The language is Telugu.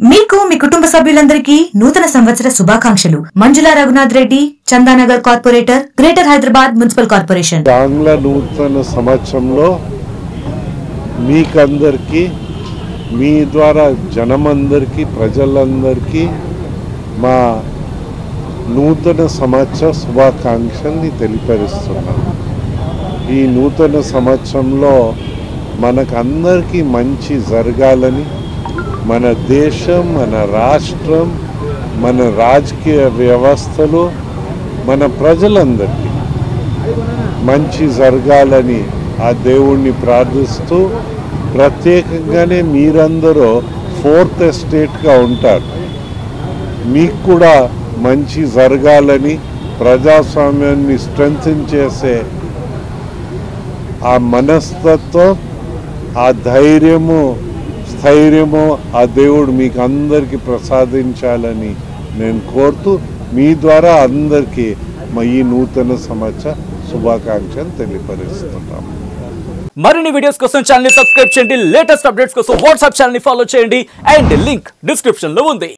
మీకు మీ కుటుంబ సభ్యులందరికీ నూతన సంవత్సర శుభాకాంక్షలు. Manjula Raghunath Reddy, Chandanagar corporator, greater Hyderabad municipal corporation. ఆంగ్ల నూతన సంవత్సరంలో మీకందరికీ మీ ద్వారా జనమందరికీ ప్రజలందరికీ మా నూతన సంవత్సర శుభాకాంక్షల్ని తెలియపరుస్తున్నాం. ఈ నూతన సంవత్సరంలో మనకందరికీ మంచి జరగాలని, మన దేశం, మన రాష్ట్రం, మన రాజకీయ వ్యవస్థలో మన ప్రజలందరికీ మంచి జరగాలని ఆ దేవుణ్ణి ప్రార్థిస్తూ, ప్రత్యేకంగానే మీరందరూ ఫోర్త్ ఎస్టేట్గా ఉంటారు, మీకు కూడా మంచి జరగాలని, ప్రజాస్వామ్యాన్ని స్ట్రెంథెన్ చేసే ఆ మనస్తత్వం, ఆ ధైర్యము, స్థైర్యము ఆ దేవుడు మీకు అందరికీ ప్రసాదించాలని నేను కోరుతూ, మీ ద్వారా అందరికీ మా ఈ నూతన సంవత్సర శుభాకాంక్షలు తెలియపరుస్తున్నాం. మరిన్ని వీడియోస్ కోసం ఛానల్ ని సబ్స్క్రైబ్ చేయండి. లేటెస్ట్ అప్డేట్స్ కోసం వాట్సాప్ ఛానల్ ని ఫాలో చేయండి. అండ్ లింక్ డిస్క్రిప్షన్ లో ఉంది.